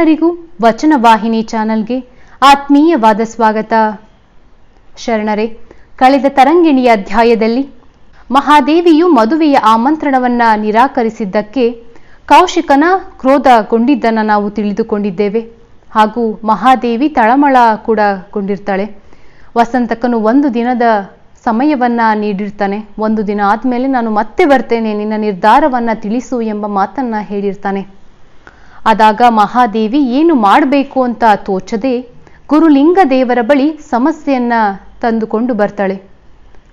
ಎಲ್ಲರಿಗೂ ವಚನವಾಹಿನಿ ಚಾನೆಲ್ಗೆ ಆತ್ಮೀಯವಾದ ಸ್ವಾಗತ. ಶರಣರೇ, ಕಳೆದ ತರಂಗಿಣಿಯ ಅಧ್ಯಾಯದಲ್ಲಿ ಮಹಾದೇವಿಯು ಮದುವೆಯ ಆಮಂತ್ರಣವನ್ನ ನಿರಾಕರಿಸಿದ್ದಕ್ಕೆ ಕೌಶಿಕನ ಕ್ರೋಧಗೊಂಡಿದ್ದನ್ನು ನಾವು ತಿಳಿದುಕೊಂಡಿದ್ದೇವೆ. ಹಾಗೂ ಮಹಾದೇವಿ ತಳಮಳ ಕೂಡ ಗೊಂಡಿರ್ತಾಳೆ. ವಸಂತಕನು ಒಂದು ದಿನದ ಸಮಯವನ್ನ ನೀಡಿರ್ತಾನೆ. ಒಂದು ದಿನ ಆದ್ಮೇಲೆ ನಾನು ಮತ್ತೆ ಬರ್ತೇನೆ, ನಿನ್ನ ನಿರ್ಧಾರವನ್ನ ತಿಳಿಸು ಎಂಬ ಮಾತನ್ನ ಹೇಳಿರ್ತಾನೆ. ಆದಾಗ ಮಹಾದೇವಿ ಏನು ಮಾಡಬೇಕು ಅಂತ ತೋಚದೆ ಗುರುಲಿಂಗ ದೇವರ ಬಳಿ ಸಮಸ್ಯೆಯನ್ನ ತಂದುಕೊಂಡು ಬರ್ತಾಳೆ.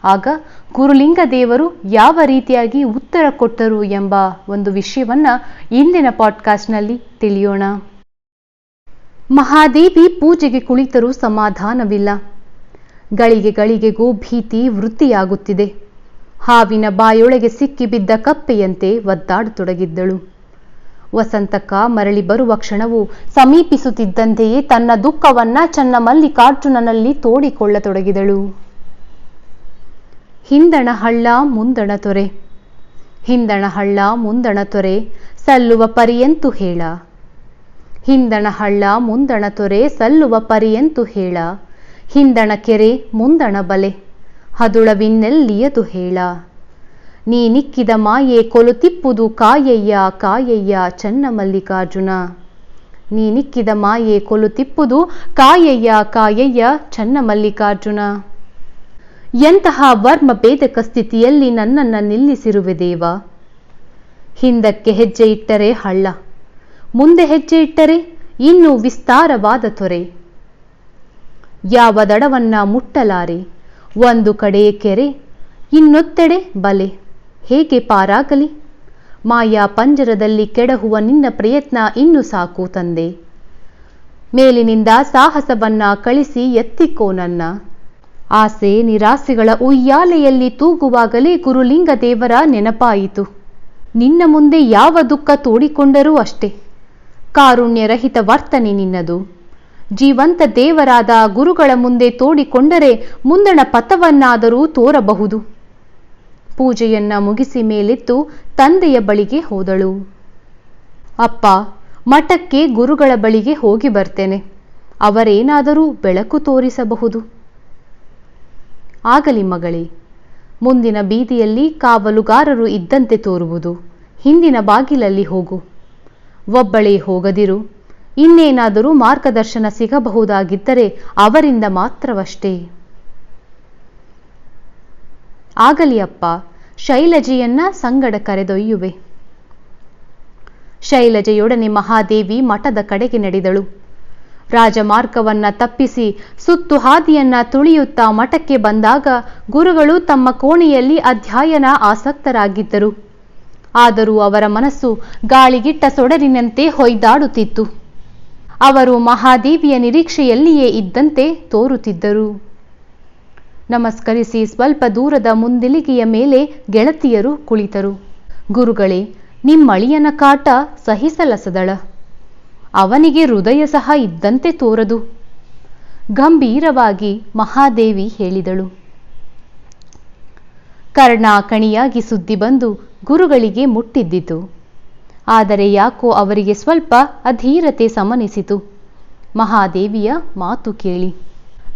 ಆಗ ಗುರುಲಿಂಗ ದೇವರು ಯಾವ ರೀತಿಯಾಗಿ ಉತ್ತರ ಕೊಟ್ಟರು ಎಂಬ ಒಂದು ವಿಷಯವನ್ನ ಇಂದಿನ ಪಾಡ್ಕಾಸ್ಟ್ನಲ್ಲಿ ತಿಳಿಯೋಣ. ಮಹಾದೇವಿ ಪೂಜೆಗೆ ಕುಳಿತರೂ ಸಮಾಧಾನವಿಲ್ಲ. ಗಳಿಗೆಗಳಿಗೆಗೂ ಭೀತಿ ವೃದ್ಧಿಯಾಗುತ್ತಿದೆ. ಹಾವಿನ ಬಾಯೊಳಗೆ ಸಿಕ್ಕಿಬಿದ್ದ ಕಪ್ಪೆಯಂತೆ ಒದ್ದಾಡತೊಡಗಿದ್ದಳು. ವಸಂತಕ ಮರಳಿ ಬರುವ ಕ್ಷಣವು ಸಮೀಪಿಸುತ್ತಿದ್ದಂತೆಯೇ ತನ್ನ ದುಃಖವನ್ನ ಚನ್ನಮಲ್ಲಿಕಾರ್ಜುನನಲ್ಲಿ ತೋಡಿಕೊಳ್ಳತೊಡಗಿದಳು. ಹಿಂದಣ ಹಳ್ಳ ಮುಂದಣ ತೊರೆ, ಹಿಂದಣ ಹಳ್ಳ ಮುಂದಣ ತೊರೆ ಸಲ್ಲುವ ಪರಿಯಂತು ಹೇಳ, ಹಿಂದಣ ಹಳ್ಳ ಮುಂದಣ ತೊರೆ ಸಲ್ಲುವ ಪರಿಯಂತು ಹೇಳ, ಹಿಂದಣ ಕೆರೆ ಮುಂದಣ ಬಲೆ ಹದುಳವಿನ್ನೆಲ್ಲಿಯದು ಹೇಳ, ನೀನಿಕ್ಕಿದ ಮಾಯೆ ಕೊಲುತಿಪ್ಪುದು ಕಾಯಯ್ಯ ಕಾಯಯ್ಯ ಚನ್ನಮಲ್ಲಿಕಾರ್ಜುನ, ನೀನಿಕ್ಕಿದ ಮಾಯೆ ಕೊಲುತಿಪ್ಪುದು ಕಾಯಯ್ಯ ಕಾಯಯ್ಯ ಚನ್ನಮಲ್ಲಿಕಾರ್ಜುನ. ಎಂತಹ ವರ್ಮ ಭೇದಕ ಸ್ಥಿತಿಯಲ್ಲಿ ನನ್ನನ್ನು ನಿಲ್ಲಿಸಿರುವೆ ದೇವ. ಹಿಂದಕ್ಕೆ ಹೆಜ್ಜೆ ಇಟ್ಟರೆ ಹಳ್ಳ, ಮುಂದೆ ಹೆಜ್ಜೆ ಇಟ್ಟರೆ ಇನ್ನೂ ವಿಸ್ತಾರವಾದ ತೊರೆ. ಯಾವ ದಡವನ್ನ ಮುಟ್ಟಲಾರೆ, ಒಂದು ಕಡೆ ಕೆರೆ ಇನ್ನೊತ್ತೆಡೆ ಬಲೆ, ಹೇಗೆ ಪಾರಾಗಲಿ? ಮಾಯಾ ಪಂಜರದಲ್ಲಿ ಕೆಡಹುವ ನಿನ್ನ ಪ್ರಯತ್ನ ಇನ್ನು ಸಾಕು ತಂದೆ. ಮೇಲಿನಿಂದ ಸಾಹಸವನ್ನ ಕಳಿಸಿ ಎತ್ತಿಕೋ ನನ್ನ. ಆಸೆ ನಿರಾಸೆಗಳ ಉಯ್ಯಾಲೆಯಲ್ಲಿ ತೂಗುವಾಗಲೇ ಗುರುಲಿಂಗ ದೇವರ ನೆನಪಾಯಿತು. ನಿನ್ನ ಮುಂದೆ ಯಾವ ದುಃಖ ತೋಡಿಕೊಂಡರೂ ಅಷ್ಟೇ. ಕಾರುಣ್ಯರಹಿತ ವರ್ತನೆ ನಿನ್ನದು. ಜೀವಂತ ದೇವರಾದ ಗುರುಗಳ ಮುಂದೆ ತೋಡಿಕೊಂಡರೆ ಮುಂದಣ ಪಥವನ್ನಾದರೂ ತೋರಬಹುದು. ಪೂಜೆಯನ್ನ ಮುಗಿಸಿ ಮೇಲೆತ್ತು ತಂದೆಯ ಬಳಿಗೆ ಹೋದಳು. ಅಪ್ಪ, ಮಠಕ್ಕೆ ಗುರುಗಳ ಬಳಿಗೆ ಹೋಗಿ ಬರ್ತೇನೆ, ಅವರೇನಾದರೂ ಬೆಳಕು ತೋರಿಸಬಹುದು. ಆಗಲಿ ಮಗಳೇ, ಮುಂದಿನ ಬೀದಿಯಲ್ಲಿ ಕಾವಲುಗಾರರು ಇದ್ದಂತೆ ತೋರುವುದು, ಹಿಂದಿನ ಬಾಗಿಲಲ್ಲಿ ಹೋಗು. ಒಬ್ಬಳೇ ಹೋಗದಿರು. ಇನ್ನೇನಾದರೂ ಮಾರ್ಗದರ್ಶನ ಸಿಗಬಹುದಾಗಿದ್ದರೆ ಅವರಿಂದ ಮಾತ್ರವಷ್ಟೇ. ಆಗಲಿ ಅಪ್ಪ, ಶೈಲಜೆಯನ್ನ ಸಂಗಡ ಕರೆದೊಯ್ಯುವೆ. ಶೈಲಜೆಯೊಡನೆ ಮಹಾದೇವಿ ಮಠದ ಕಡೆಗೆ ನಡೆದಳು. ರಾಜಮಾರ್ಗವನ್ನ ತಪ್ಪಿಸಿ ಸುತ್ತು ಹಾದಿಯನ್ನ ತುಳಿಯುತ್ತಾ ಮಠಕ್ಕೆ ಬಂದಾಗ ಗುರುಗಳು ತಮ್ಮ ಕೋಣೆಯಲ್ಲಿ ಅಧ್ಯಯನ ಆಸಕ್ತರಾಗಿದ್ದರು. ಆದರೂ ಅವರ ಮನಸ್ಸು ಗಾಳಿಗಿಟ್ಟ ಸೊಡರಿನಂತೆ ಹೊಯ್ದಾಡುತ್ತಿತ್ತು. ಅವರು ಮಹಾದೇವಿಯ ನಿರೀಕ್ಷೆಯಲ್ಲಿಯೇ ಇದ್ದಂತೆ ತೋರುತ್ತಿದ್ದರು. ನಮಸ್ಕರಿಸಿ ಸ್ವಲ್ಪ ದೂರದ ಮುಂದಿಲಿಗೆಯ ಮೇಲೆ ಗೆಳತಿಯರು ಕುಳಿತರು. ಗುರುಗಳೇ, ನಿಮ್ಮಳಿಯನ ಕಾಟ ಸಹಿಸಲಸದಳ. ಅವನಿಗೆ ಹೃದಯ ಸಹ ಇದ್ದಂತೆ ತೋರದು, ಗಂಭೀರವಾಗಿ ಮಹಾದೇವಿ ಹೇಳಿದಳು. ಕರ್ಣಾಕಣಿಯಾಗಿ ಸುದ್ದಿ ಬಂದು ಗುರುಗಳಿಗೆ ಮುಟ್ಟಿದ್ದಿತು. ಆದರೆ ಯಾಕೋ ಅವರಿಗೆ ಸ್ವಲ್ಪ ಅಧೀರತೆ ಸಮನಿಸಿತು ಮಹಾದೇವಿಯ ಮಾತು ಕೇಳಿ.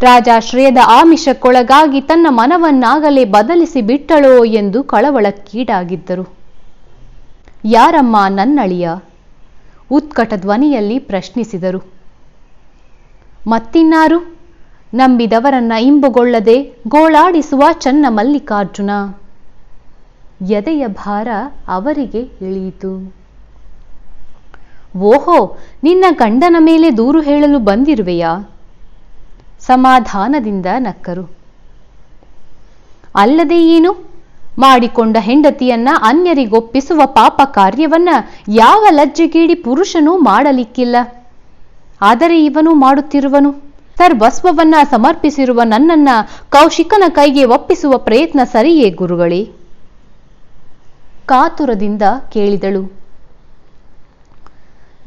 ರಾಜಾಶ್ರಯದ ಆಮಿಷಕ್ಕೊಳಗಾಗಿ ತನ್ನ ಮನವನ್ನಾಗಲೇ ಬದಲಿಸಿ ಬಿಟ್ಟಳೋ ಎಂದು ಕಳವಳಕ್ಕೀಡಾಗಿದ್ದರು. ಯಾರಮ್ಮ ನನ್ನಳಿಯ? ಉತ್ಕಟ ಧ್ವನಿಯಲ್ಲಿ ಪ್ರಶ್ನಿಸಿದರು. ಮತ್ತಿನ್ನಾರು? ನಂಬಿದವರನ್ನ ಇಂಬುಗೊಳ್ಳದೆ ಗೋಳಾಡಿಸುವ ಚನ್ನಮಲ್ಲಿಕಾರ್ಜುನ. ಎದೆಯ ಭಾರ ಅವರಿಗೆ ಇಳಿಯಿತು. ಓಹೋ, ನಿನ್ನ ಗಂಡನ ಮೇಲೆ ದೂರು ಹೇಳಲು ಬಂದಿರುವೆಯಾ? ಸಮಾಧಾನದಿಂದ ನಕ್ಕರು. ಅಲ್ಲದೆ ಏನು? ಮಾಡಿಕೊಂಡ ಹೆಂಡತಿಯನ್ನ ಅನ್ಯರಿಗೊಪ್ಪಿಸುವ ಪಾಪ ಕಾರ್ಯವನ್ನ ಯಾವ ಲಜ್ಜೆಗೇಡಿ ಪುರುಷನೂ ಮಾಡಲಿಕ್ಕಿಲ್ಲ. ಆದರೆ ಇವನು ಮಾಡುತ್ತಿರುವನು. ಸರ್ವಸ್ವವನ್ನ ಸಮರ್ಪಿಸಿರುವ ನನ್ನನ್ನ ಕೌಶಿಕನ ಕೈಗೆ ಒಪ್ಪಿಸುವ ಪ್ರಯತ್ನ ಸರಿಯೇ ಗುರುಗಳೇ? ಕಾತುರದಿಂದ ಕೇಳಿದಳು.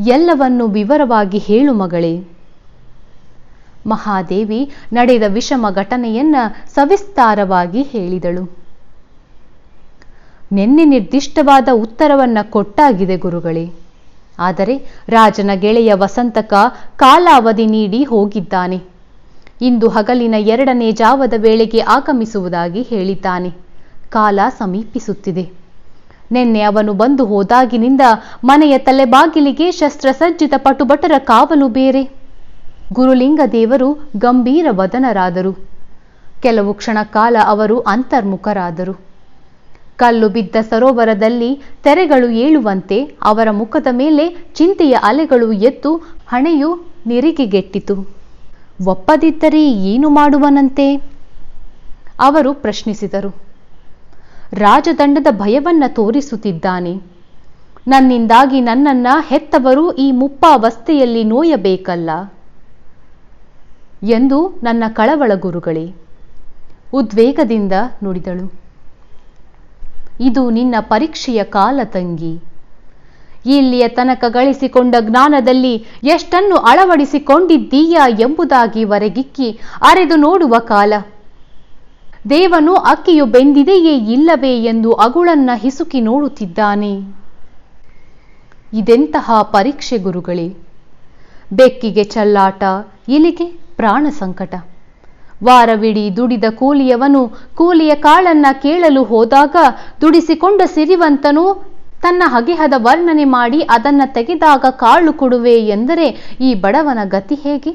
ಎಲ್ಲವನ್ನು ವಿವರವಾಗಿ ಹೇಳು ಮಗಳೇ. ಮಹಾದೇವಿ ನಡೆದ ವಿಷಮ ಘಟನೆಯನ್ನ ಸವಿಸ್ತಾರವಾಗಿ ಹೇಳಿದಳು. ನಿನ್ನೆ ನಿರ್ದಿಷ್ಟವಾದ ಉತ್ತರವನ್ನ ಕೊಟ್ಟಾಗಿದೆ ಗುರುಗಳೇ. ಆದರೆ ರಾಜನ ಗೆಳೆಯ ವಸಂತಕ ಕಾಲಾವಧಿ ನೀಡಿ ಹೋಗಿದ್ದಾನೆ. ಇಂದು ಹಗಲಿನ 2ನೇ ಜಾವದ ವೇಳೆಗೆ ಆಗಮಿಸುವುದಾಗಿ ಹೇಳಿದ್ದಾನೆ. ಕಾಲ ಸಮೀಪಿಸುತ್ತಿದೆ. ನಿನ್ನೆ ಅವನು ಬಂದು ಹೋದಾಗಿನಿಂದ ಮನೆಯ ತಲೆಬಾಗಿಲಿಗೆ ಶಸ್ತ್ರಸಜ್ಜಿತ ಪಟುಭಟರ ಕಾವಲು ಬೇರೆ. ಗುರುಲಿಂಗ ದೇವರು ಗಂಭೀರ ವದನರಾದರು. ಕೆಲವು ಕ್ಷಣ ಕಾಲ ಅವರು ಅಂತರ್ಮುಖರಾದರು. ಕಲ್ಲು ಬಿದ್ದ ಸರೋವರದಲ್ಲಿ ತೆರೆಗಳು ಏಳುವಂತೆ ಅವರ ಮುಖದ ಮೇಲೆ ಚಿಂತೆಯ ಅಲೆಗಳು ಎದ್ದು ಹಣೆಯು ನಿರಿಗೆಗೆಟ್ಟಿತು. ಒಪ್ಪದಿದ್ದರೆ ಏನು ಮಾಡುವನಂತೆ? ಅವರು ಪ್ರಶ್ನಿಸಿದರು. ರಾಜದಂಡದ ಭಯವನ್ನ ತೋರಿಸುತ್ತಿದ್ದಾನೆ. ನನ್ನಿಂದಾಗಿ ನನ್ನನ್ನ ಹೆತ್ತವರು ಈ ಮುಪ್ಪಾವಸ್ಥೆಯಲ್ಲಿ ನೋಯಬೇಕಲ್ಲ ಎಂದು ನನ್ನ ಕಳವಳ ಗುರುಗಳೇ, ಉದ್ವೇಗದಿಂದ ನುಡಿದಳು. ಇದು ನಿನ್ನ ಪರೀಕ್ಷೆಯ ಕಾಲ ತಂಗಿ. ಇಲ್ಲಿಯ ತನಕ ಗಳಿಸಿಕೊಂಡ ಜ್ಞಾನದಲ್ಲಿ ಎಷ್ಟನ್ನು ಅಳವಡಿಸಿಕೊಂಡಿದ್ದೀಯಾ ಎಂಬುದಾಗಿ ಹೊರಗಿಕ್ಕಿ ಅರೆದು ನೋಡುವ ಕಾಲ. ದೇವನು ಅಕ್ಕಿಯು ಬೆಂದಿದೆಯೇ ಇಲ್ಲವೇ ಎಂದು ಅಗುಳನ್ನ ಹಿಸುಕಿ ನೋಡುತ್ತಿದ್ದಾನೆ. ಇದೆಂತಹ ಪರೀಕ್ಷೆ ಗುರುಗಳೇ! ಬೆಕ್ಕಿಗೆ ಚಲ್ಲಾಟ, ಇಲಿಗೆ ಪ್ರಾಣ ಸಂಕಟ. ವಾರವಿಡೀ ದುಡಿದ ಕೂಲಿಯವನು ಕೂಲಿಯ ಕಾಳನ್ನ ಕೇಳಲು ಹೋದಾಗ ದುಡಿಸಿಕೊಂಡ ಸಿರಿವಂತನು ತನ್ನ ಹಗೆಹದ ವರ್ಣನೆ ಮಾಡಿ ಅದನ್ನ ತೆಗೆದಾಗ ಕಾಳು ಕೊಡುವೆ ಎಂದರೆ ಈ ಬಡವನ ಗತಿ ಹೇಗೆ?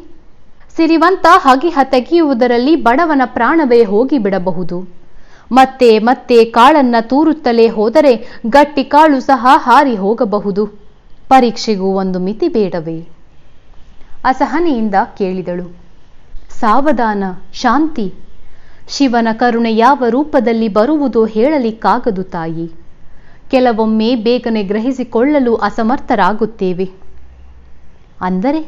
ಸಿರಿವಂತ ಹಗೆಹ ತೆಗೆಯುವುದರಲ್ಲಿ ಬಡವನ ಪ್ರಾಣವೇ ಹೋಗಿಬಿಡಬಹುದು. ಮತ್ತೆ ಮತ್ತೆ ಕಾಳನ್ನ ತೂರುತ್ತಲೇ ಹೋದರೆ ಗಟ್ಟಿ ಕಾಳು ಸಹ ಹಾರಿ ಹೋಗಬಹುದು. ಪರೀಕ್ಷೆಗೂ ಒಂದು ಮಿತಿ ಬೇಡವೇ? ಅಸಹನೆಯಿಂದ ಕೇಳಿದಳು. ಸಾವಧಾನ, ಶಾಂತಿ. ಶಿವನ ಕರುಣೆ ಯಾವ ರೂಪದಲ್ಲಿ ಬರುವುದೋ ಹೇಳಲಿಕ್ಕಾಗದು ತಾಯಿ. ಕೆಲವೊಮ್ಮೆ ಬೇಗನೆ ಗ್ರಹಿಸಿಕೊಳ್ಳಲು ಅಸಮರ್ಥರಾಗುತ್ತೇವೆ. ಅಂದರೆ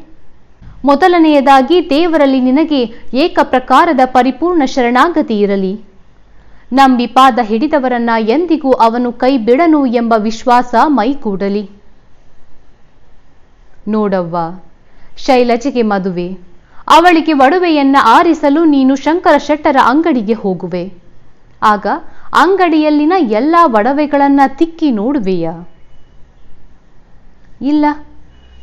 ಮೊದಲನೆಯದಾಗಿ ದೇವರಲ್ಲಿ ನಿನಗೆ ಏಕ ಪ್ರಕಾರದ ಪರಿಪೂರ್ಣ ಶರಣಾಗತಿ ಇರಲಿ. ನಂಬಿ ಪಾದ ಹಿಡಿದವರನ್ನ ಎಂದಿಗೂ ಅವನು ಕೈ ಬಿಡನು ಎಂಬ ವಿಶ್ವಾಸ ಮೈಗೂಡಲಿ. ನೋಡವ್ವ, ಶೈಲಜೆಗೆ ಮದುವೆ, ಅವಳಿಗೆ ಒಡವೆಯನ್ನ ಆರಿಸಲು ನೀನು ಶಂಕರ ಶೆಟ್ಟರ ಅಂಗಡಿಗೆ ಹೋಗುವೆ. ಆಗ ಅಂಗಡಿಯಲ್ಲಿನ ಎಲ್ಲ ಒಡವೆಗಳನ್ನ ತಿಕ್ಕಿ ನೋಡುವೆಯಾ? ಇಲ್ಲ,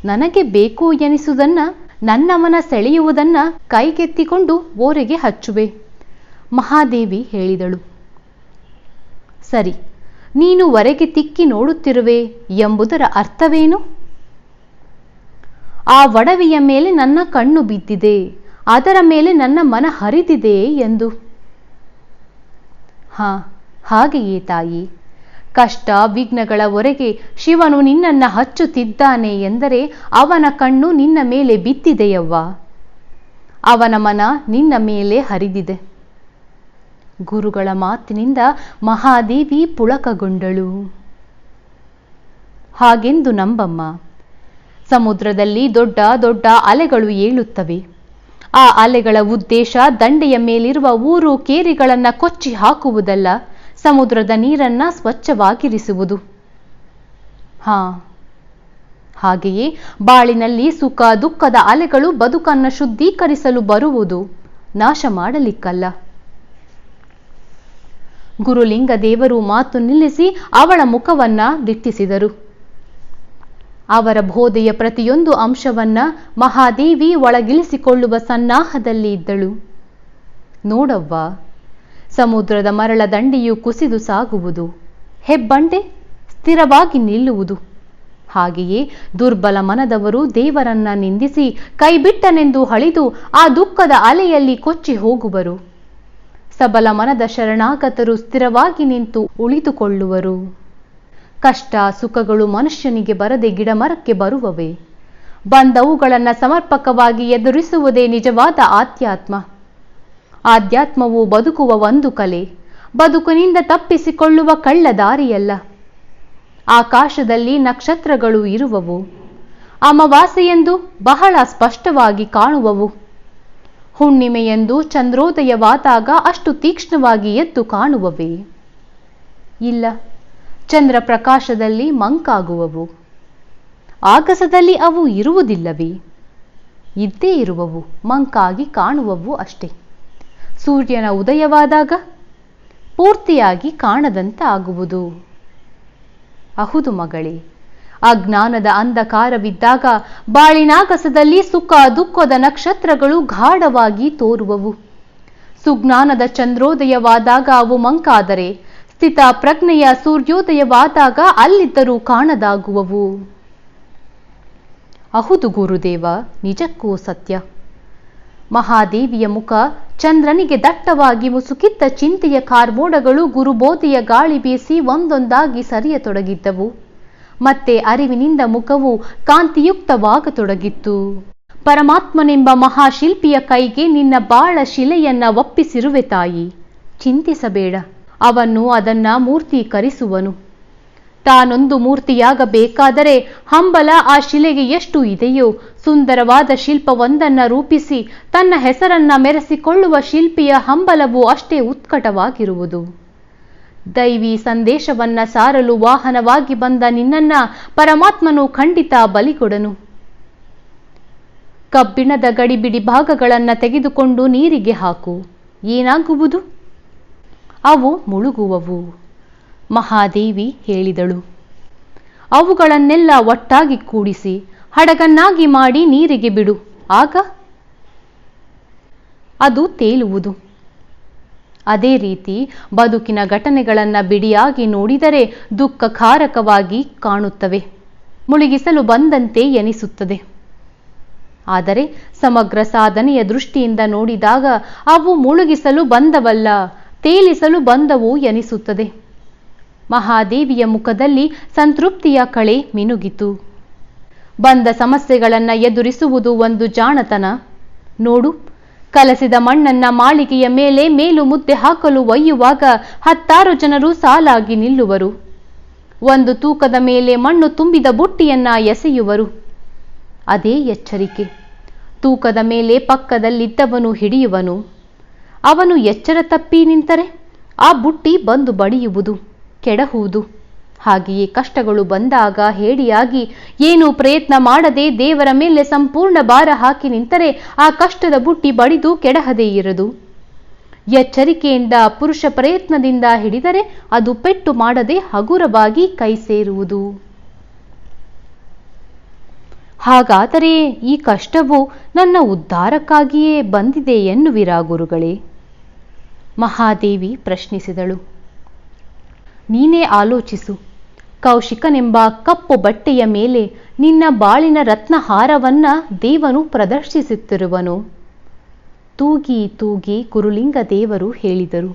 ನನಗೆ ಬೇಕು ಎನಿಸುವುದನ್ನ, ನನ್ನವನ ಸೆಳೆಯುವುದನ್ನ ಕೈಗೆತ್ತಿಕೊಂಡು ಓರೆಗೆ ಹಚ್ಚುವೆ. ಮಹಾದೇವಿ ಹೇಳಿದಳು. ಸರಿ, ನೀನು ಹೊರಗೆ ತಿಕ್ಕಿ ನೋಡುತ್ತಿರುವೆ ಎಂಬುದರ ಅರ್ಥವೇನು? ಆ ಒಡವೆಯ ಮೇಲೆ ನನ್ನ ಕಣ್ಣು ಬಿದ್ದಿದೆ, ಅದರ ಮೇಲೆ ನನ್ನ ಮನ ಹರಿದಿದೆ ಎಂದು. ಹಾಗೆಯೇ ತಾಯಿ. ಕಷ್ಟ ವಿಘ್ನಗಳ ಹೊರಗೆ ಶಿವನು ನಿನ್ನನ್ನ ಹಚ್ಚುತ್ತಿದ್ದಾನೆ ಎಂದರೆ ಅವನ ಕಣ್ಣು ನಿನ್ನ ಮೇಲೆ ಬಿದ್ದಿದೆಯವ್ವ. ಅವನ ಮನ ನಿನ್ನ ಮೇಲೆ ಹರಿದಿದೆ. ಗುರುಗಳ ಮಾತಿನಿಂದ ಮಹಾದೇವಿ ಪುಳಕಗೊಂಡಳು. ಹಾಗೆಂದು ನಂಬಮ್ಮ. ಸಮುದ್ರದಲ್ಲಿ ದೊಡ್ಡ ದೊಡ್ಡ ಅಲೆಗಳು ಏಳುತ್ತವೆ. ಆ ಅಲೆಗಳ ಉದ್ದೇಶ ದಂಡೆಯ ಮೇಲಿರುವ ಊರು ಕೇರಿಗಳನ್ನ ಕೊಚ್ಚಿ ಹಾಕುವುದಲ್ಲ, ಸಮುದ್ರದ ನೀರನ್ನ ಸ್ವಚ್ಛವಾಗಿರಿಸುವುದು. ಹಾಗೆಯೇ ಬಾಳಿನಲ್ಲಿ ಸುಖ ದುಃಖದ ಅಲೆಗಳು ಬದುಕನ್ನು ಶುದ್ಧೀಕರಿಸಲು ಬರುವುದು, ನಾಶ ಮಾಡಲಿಕ್ಕಲ್ಲ. ಗುರುಲಿಂಗ ದೇವರು ಮಾತು ನಿಲ್ಲಿಸಿ ಅವಳ ಮುಖವನ್ನ ದಿಟ್ಟಿಸಿದರು. ಅವರ ಬೋಧೆಯ ಪ್ರತಿಯೊಂದು ಅಂಶವನ್ನ ಮಹಾದೇವಿ ಒಳಗಿಳಿಸಿಕೊಳ್ಳುವ ಸನ್ನಾಹದಲ್ಲಿ ಇದ್ದಳು. ನೋಡವ್ವ, ಸಮುದ್ರದ ಮರಳ ದಂಡೆಯು ಕುಸಿದು ಸಾಗುವುದು, ಹೆಬ್ಬಂಡೆ ಸ್ಥಿರವಾಗಿ ನಿಲ್ಲುವುದು. ಹಾಗೆಯೇ ದುರ್ಬಲ ಮನದವರು ದೇವರನ್ನ ನಿಂದಿಸಿ ಕೈಬಿಟ್ಟನೆಂದು ಹಳಿದು ಆ ದುಃಖದ ಅಲೆಯಲ್ಲಿ ಕೊಚ್ಚಿ ಹೋಗುವರು. ಸಬಲ ಮನದ ಶರಣಾಗತರು ಸ್ಥಿರವಾಗಿ ನಿಂತು ಉಳಿದುಕೊಳ್ಳುವರು. ಕಷ್ಟ ಸುಖಗಳು ಮನುಷ್ಯನಿಗೆ ಬರದೆ ಗಿಡಮರಕ್ಕೆ ಬರುವವೇ. ಬಂದವುಗಳನ್ನ ಸಮರ್ಪಕವಾಗಿ ಎದುರಿಸುವುದೇ ನಿಜವಾದ ಆಧ್ಯಾತ್ಮ. ಆಧ್ಯಾತ್ಮವು ಬದುಕುವ ಒಂದು ಕಲೆ, ಬದುಕಿನಿಂದ ತಪ್ಪಿಸಿಕೊಳ್ಳುವ ಕಳ್ಳ ದಾರಿಯಲ್ಲ. ಆಕಾಶದಲ್ಲಿ ನಕ್ಷತ್ರಗಳು ಇರುವವು, ಅಮಾವಾಸ್ಯೆಯೆಂದು ಬಹಳ ಸ್ಪಷ್ಟವಾಗಿ ಕಾಣುವವು. ಹುಣ್ಣಿಮೆಯೆಂದು ಚಂದ್ರೋದಯವಾದಾಗ ಅಷ್ಟು ತೀಕ್ಷ್ಣವಾಗಿ ಎದ್ದು ಕಾಣುವವೇ? ಇಲ್ಲ, ಚಂದ್ರ ಪ್ರಕಾಶದಲ್ಲಿ ಮಂಕಾಗುವವು. ಆಗಸದಲ್ಲಿ ಅವು ಇರುವುದಿಲ್ಲವೇ? ಇದ್ದೇ ಇರುವವು, ಮಂಕಾಗಿ ಕಾಣುವವು ಅಷ್ಟೇ. ಸೂರ್ಯನ ಉದಯವಾದಾಗ ಪೂರ್ತಿಯಾಗಿ ಕಾಣದಂತೆ ಆಗುವುದು. ಅಹುದು ಮಗಳೇ, ಅಜ್ಞಾನದ ಅಂಧಕಾರವಿದ್ದಾಗ ಬಾಳಿನಾಗಸದಲ್ಲಿ ಸುಖ ದುಃಖದ ನಕ್ಷತ್ರಗಳು ಗಾಢವಾಗಿ ತೋರುವವು. ಸುಜ್ಞಾನದ ಚಂದ್ರೋದಯವಾದಾಗ ಅವು ಮಂಕಾದರೆ, ಸ್ಥಿತ ಪ್ರಜ್ಞೆಯ ಸೂರ್ಯೋದಯವಾದಾಗ ಅಲ್ಲಿದ್ದರೂ ಕಾಣದಾಗುವವು. ಅಹುದು ಗುರುದೇವ, ನಿಜಕ್ಕೂ ಸತ್ಯ. ಮಹಾದೇವಿಯ ಮುಖ ಚಂದ್ರನಿಗೆ ದಟ್ಟವಾಗಿ ಮುಸುಕಿದ್ದ ಚಿಂತೆಯ ಕಾರ್ಮೋಡಗಳು ಗುರುಬೋಧೆಯ ಗಾಳಿ ಬೀಸಿ ಒಂದೊಂದಾಗಿ ಸರಿಯತೊಡಗಿದ್ದವು. ಮತ್ತೆ ಅರಿವಿನಿಂದ ಮುಖವು ಕಾಂತಿಯುಕ್ತವಾಗತೊಡಗಿತ್ತು. ಪರಮಾತ್ಮನೆಂಬ ಮಹಾಶಿಲ್ಪಿಯ ಕೈಗೆ ನಿನ್ನ ಬಾಳ ಶಿಲೆಯನ್ನ ಒಪ್ಪಿಸಿರುವೆ ತಾಯಿ. ಚಿಂತಿಸಬೇಡ, ಅವನು ಅದನ್ನ ಮೂರ್ತೀಕರಿಸುವನು. ತಾನೊಂದು ಮೂರ್ತಿಯಾಗಬೇಕಾದರೆ ಹಂಬಲ ಆ ಶಿಲೆಗೆ ಎಷ್ಟು ಇದೆಯೋ, ಸುಂದರವಾದ ಶಿಲ್ಪವೊಂದನ್ನ ರೂಪಿಸಿ ತನ್ನ ಹೆಸರನ್ನ ಮೆರೆಸಿಕೊಳ್ಳುವ ಶಿಲ್ಪಿಯ ಹಂಬಲವು ಅಷ್ಟೇ ಉತ್ಕಟವಾಗಿರುವುದು. ದೈವಿ ಸಂದೇಶವನ್ನ ಸಾರಲು ವಾಹನವಾಗಿ ಬಂದ ನಿನ್ನನ್ನ ಪರಮಾತ್ಮನು ಖಂಡಿತ ಬಲಿಕೊಡನು. ಕಬ್ಬಿಣದ ಗಡಿಬಿಡಿ ಭಾಗಗಳನ್ನ ತೆಗೆದುಕೊಂಡು ನೀರಿಗೆ ಹಾಕು. ಏನಾಗುವುದು? ಅವು ಮುಳುಗುವವು. ಮಹಾದೇವಿ ಹೇಳಿದಳು. ಅವುಗಳನ್ನೆಲ್ಲ ಒಟ್ಟಾಗಿ ಕೂಡಿಸಿ ಹಡಗನ್ನಾಗಿ ಮಾಡಿ ನೀರಿಗೆ ಬಿಡು. ಆಗ ಅದು ತೇಲುವುದು. ಅದೇ ರೀತಿ ಬದುಕಿನ ಘಟನೆಗಳನ್ನ ಬಿಡಿಯಾಗಿ ನೋಡಿದರೆ ದುಃಖಕಾರಕವಾಗಿ ಕಾಣುತ್ತವೆ, ಮುಳುಗಿಸಲು ಬಂದಂತೆ ಎನಿಸುತ್ತದೆ. ಆದರೆ ಸಮಗ್ರ ಸಾಧನೆಯ ದೃಷ್ಟಿಯಿಂದ ನೋಡಿದಾಗ ಅವು ಮುಳುಗಿಸಲು ಬಂದವಲ್ಲ, ತೇಲಿಸಲು ಬಂದವು ಎನಿಸುತ್ತದೆ. ಮಹಾದೇವಿಯ ಮುಖದಲ್ಲಿ ಸಂತೃಪ್ತಿಯ ಕಳೆ ಮಿನುಗಿತು. ಬಂದ ಸಮಸ್ಯೆಗಳನ್ನ ಎದುರಿಸುವುದು ಒಂದು ಜಾಣತನ. ನೋಡು, ಕಲಸಿದ ಮಣ್ಣನ್ನ ಮಾಳಿಗೆಯ ಮೇಲೆ ಮೇಲು ಮುದ್ದೆ ಹಾಕಲು ಒಯ್ಯುವಾಗ 10 ಜನರು ಸಾಲಾಗಿ ನಿಲ್ಲುವರು. ಒಂದು ತೂಕದ ಮೇಲೆ ಮಣ್ಣು ತುಂಬಿದ ಬುಟ್ಟಿಯನ್ನ ಎಸೆಯುವರು. ಅದೇ ಎಚ್ಚರಿಕೆ. ತೂಕದ ಮೇಲೆ ಪಕ್ಕದಲ್ಲಿದ್ದವನು ಹಿಡಿಯುವನು. ಅವನು ಎಚ್ಚರ ತಪ್ಪಿ ನಿಂತರೆ ಆ ಬುಟ್ಟಿ ಬಂದು ಬಡಿಯುವುದು, ಕೆಡಹುವುದು. ಹಾಗೆಯೇ ಕಷ್ಟಗಳು ಬಂದಾಗ ಹೇಡಿಯಾಗಿ ಏನೂ ಪ್ರಯತ್ನ ಮಾಡದೆ ದೇವರ ಮೇಲೆ ಸಂಪೂರ್ಣ ಭಾರ ಹಾಕಿ ನಿಂತರೆ ಆ ಕಷ್ಟದ ಬುಟ್ಟಿ ಬಡಿದು ಕೆಡಹದೇ ಇರದು. ಎಚ್ಚರಿಕೆಯಿಂದ ಪುರುಷ ಪ್ರಯತ್ನದಿಂದ ಹಿಡಿದರೆ ಅದು ಪೆಟ್ಟು ಮಾಡದೆ ಹಗುರವಾಗಿ ಕೈ ಸೇರುವುದು. ಹಾಗಾದರೆ ಈ ಕಷ್ಟವು ನನ್ನ ಉದ್ಧಾರಕ್ಕಾಗಿಯೇ ಬಂದಿದೆ ಎನ್ನುವಿರಾ ಗುರುಗಳೇ? ಮಹಾದೇವಿ ಪ್ರಶ್ನಿಸಿದಳು. ನೀನೇ ಆಲೋಚಿಸು. ಕೌಶಿಕನೆಂಬ ಕಪ್ಪು ಬಟ್ಟೆಯ ಮೇಲೆ ನಿನ್ನ ಬಾಳಿನ ರತ್ನಹಾರವನ್ನ ದೇವನು ಪ್ರದರ್ಶಿಸುತ್ತಿರುವನು. ತೂಗಿ ತೂಗಿ ಗುರುಲಿಂಗ ದೇವರು ಹೇಳಿದರು.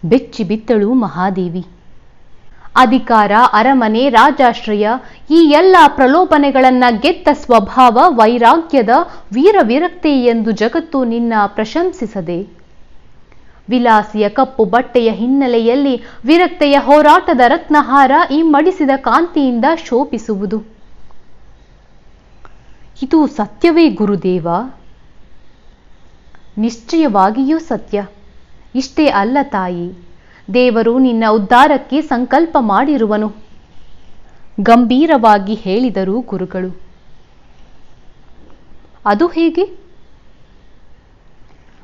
ಬೆಚ್ಚಿ ಬಿತ್ತಳು ಮಹಾದೇವಿ. ಅಧಿಕಾರ, ಅರಮನೆ, ರಾಜಾಶ್ರಯ ಈ ಎಲ್ಲ ಪ್ರಲೋಭನೆಗಳನ್ನ ಗೆದ್ದ ಸ್ವಭಾವ, ವೈರಾಗ್ಯದ ವೀರವಿರಕ್ತಿ ಎಂದು ಜಗತ್ತು ನಿನ್ನ ಪ್ರಶಂಸಿಸದೆ, ವಿಲಾಸಿಯ ಕಪ್ಪು ಬಟ್ಟೆಯ ಹಿನ್ನೆಲೆಯಲ್ಲಿ ವಿರಕ್ತೆಯ ಹೋರಾಟದ ರತ್ನಹಾರ ಈ ಮಡಿಸಿದ ಕಾಂತಿಯಿಂದ ಶೋಭಿಸುವುದು. ಇದು ಸತ್ಯವೇ ಗುರುದೇವ? ನಿಶ್ಚಯವಾಗಿಯೂ ಸತ್ಯ. ಇಷ್ಟೇ ಅಲ್ಲ ತಾಯಿ, ದೇವರು ನಿನ್ನ ಉದ್ಧಾರಕ್ಕೆ ಸಂಕಲ್ಪ ಮಾಡಿರುವನು, ಗಂಭೀರವಾಗಿ ಹೇಳಿದರು ಗುರುಗಳು. ಅದು ಹೇಗೆ?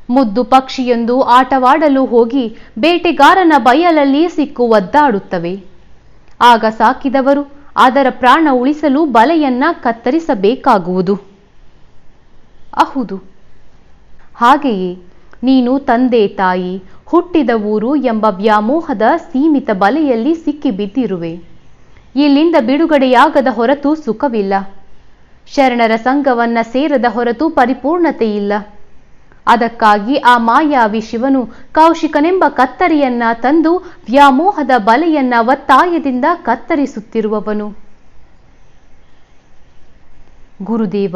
ಮುದ್ದು ಪಕ್ಷಿಯೊಂದು ಆಟವಾಡಲು ಹೋಗಿ ಬೇಟೆಗಾರನ ಬಯಲಲ್ಲಿ ಸಿಕ್ಕು ಒದ್ದಾಡುತ್ತವೆ. ಆಗ ಸಾಕಿದವರು ಅದರ ಪ್ರಾಣ ಉಳಿಸಲು ಬಲೆಯನ್ನ ಕತ್ತರಿಸಬೇಕಾಗುವುದು. ಅಹುದು. ಹಾಗೆಯೇ ನೀನು ತಂದೆ ತಾಯಿ, ಹುಟ್ಟಿದ ಊರು ಎಂಬ ವ್ಯಾಮೋಹದ ಸೀಮಿತ ಬಲೆಯಲ್ಲಿ ಸಿಕ್ಕಿ ಬಿದ್ದಿರುವೆ. ಇಲ್ಲಿಂದ ಬಿಡುಗಡೆಯಾಗದ ಹೊರತು ಸುಖವಿಲ್ಲ. ಶರಣರ ಸಂಘವನ್ನ ಸೇರದ ಹೊರತು ಪರಿಪೂರ್ಣತೆ ಇಲ್ಲ. ಅದಕ್ಕಾಗಿ ಆ ಮಾಯಾವಿ ಶಿವನು ಕೌಶಿಕನೆಂಬ ಕತ್ತರಿಯನ್ನ ತಂದು ವ್ಯಾಮೋಹದ ಬಲೆಯನ್ನ ಒತ್ತಾಯದಿಂದ ಕತ್ತರಿಸುತ್ತಿರುವವನು. ಗುರುದೇವ,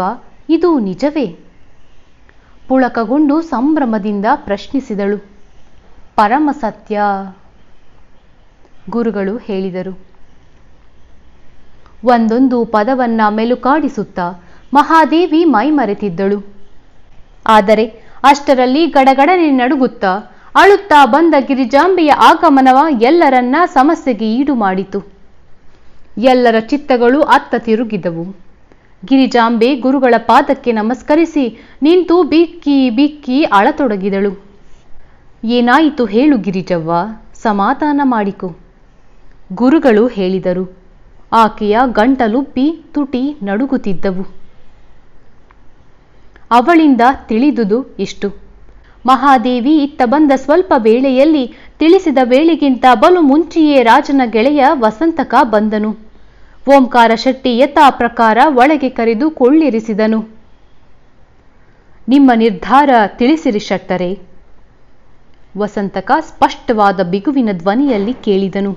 ಇದು ನಿಜವೇ? ಪುಳಕಗೊಂಡು ಸಂಭ್ರಮದಿಂದ ಪ್ರಶ್ನಿಸಿದಳು. ಪರಮ ಸತ್ಯ, ಗುರುಗಳು ಹೇಳಿದರು. ಒಂದೊಂದು ಪದವನ್ನ ಮೆಲುಕಾಡಿಸುತ್ತಾ ಮಹಾದೇವಿ ಮೈಮರೆತಿದ್ದಳು. ಆದರೆ ಅಷ್ಟರಲ್ಲಿ ಗಡಗಡನೆ ನಡುಗುತ್ತಾ ಅಳುತ್ತಾ ಬಂದ ಗಿರಿಜಾಂಬೆಯ ಆಗಮನವ ಎಲ್ಲರನ್ನ ಸಮಸ್ಯೆಗೆ ಈಡು ಮಾಡಿತು. ಎಲ್ಲರ ಚಿತ್ತಗಳು ಅತ್ತ ತಿರುಗಿದವು. ಗಿರಿಜಾಂಬೆ ಗುರುಗಳ ಪಾದಕ್ಕೆ ನಮಸ್ಕರಿಸಿ ನಿಂತು ಬಿಕ್ಕಿ ಬಿಕ್ಕಿ ಅಳತೊಡಗಿದಳು. ಏನಾಯಿತು ಹೇಳು ಗಿರಿಜವ್ವ, ಸಮಾಧಾನ ಮಾಡಿಕೊ. ಗುರುಗಳು ಹೇಳಿದರು. ಆಕೆಯ ಗಂಟಲುಬ್ಬಿ ತುಟಿ ನಡುಗುತ್ತಿದ್ದವು. ಅವಳಿಂದ ತಿಳಿದುದು ಇಷ್ಟು: ಮಹಾದೇವಿ ಇತ್ತ ಬಂದ ಸ್ವಲ್ಪ ವೇಳೆಯಲ್ಲಿ ತಿಳಿಸಿದ ವೇಳೆಗಿಂತ ಬಲು ಮುಂಚೆಯೇ ರಾಜನ ಗೆಳೆಯ ವಸಂತಕ ಬಂದನು. ಓಂಕಾರ ಶೆಟ್ಟಿ ಯಥಾ ಪ್ರಕಾರ ಒಳಗೆ ಕರೆದು ಕೊಳ್ಳಿರಿಸಿದನು. ನಿಮ್ಮ ನಿರ್ಧಾರ ತಿಳಿಸಿರಿ ಶೆಟ್ಟರೆ. ವಸಂತಕ ಸ್ಪಷ್ಟವಾದ ಬಿಗುವಿನ ಧ್ವನಿಯಲ್ಲಿ ಕೇಳಿದನು.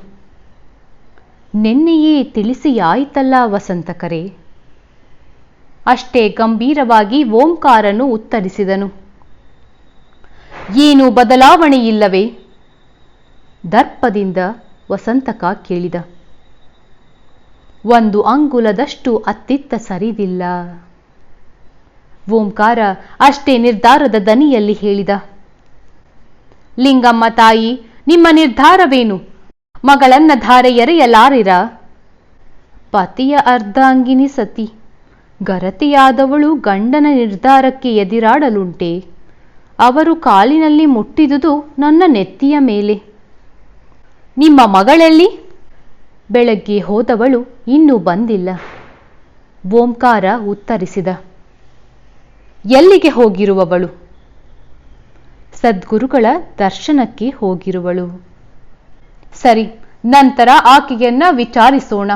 ನೆನ್ನೆಯೇ ತಿಳಿಸಿಯಾಯಿತಲ್ಲ ವಸಂತಕರೇ. ಅಷ್ಟೇ ಗಂಭೀರವಾಗಿ ಓಂಕಾರನು ಉತ್ತರಿಸಿದನು. ಏನು ಬದಲಾವಣೆಯಿಲ್ಲವೇ? ದರ್ಪದಿಂದ ವಸಂತಕ ಕೇಳಿದ. 1 ಅಂಗುಲದಷ್ಟು ಅತ್ತಿತ್ತ ಸರಿದಿಲ್ಲ. ಓಂಕಾರ ಅಷ್ಟೇ ನಿರ್ಧಾರದ ದನಿಯಲ್ಲಿ ಹೇಳಿದ. ಲಿಂಗಮ್ಮ ತಾಯಿ, ನಿಮ್ಮ ನಿರ್ಧಾರವೇನು? ಮಗಳನ್ನ ಧಾರೆ ಎರೆಯಲಾರಿರ? ಪತಿಯ ಅರ್ಧಾಂಗಿನಿ ಸತಿ, ಗರತಿಯಾದವಳು ಗಂಡನ ನಿರ್ಧಾರಕ್ಕೆ ಎದಿರಾಡಲುಂಟೆ? ಅವರು ಕಾಲಿನಲ್ಲಿ ಮುಟ್ಟಿದುದು ನನ್ನ ನೆತ್ತಿಯ ಮೇಲೆ. ನಿಮ್ಮ ಮಗಳಲ್ಲಿ? ಬೆಳಗ್ಗೆ ಹೋದವಳು ಇನ್ನೂ ಬಂದಿಲ್ಲ. ಓಂಕಾರ ಉತ್ತರಿಸಿದ. ಎಲ್ಲಿಗೆ ಹೋಗಿರುವವಳು? ಸದ್ಗುರುಗಳ ದರ್ಶನಕ್ಕೆ ಹೋಗಿರುವಳು. ಸರಿ, ನಂತರ ಆಕೆಯನ್ನ ವಿಚಾರಿಸೋಣ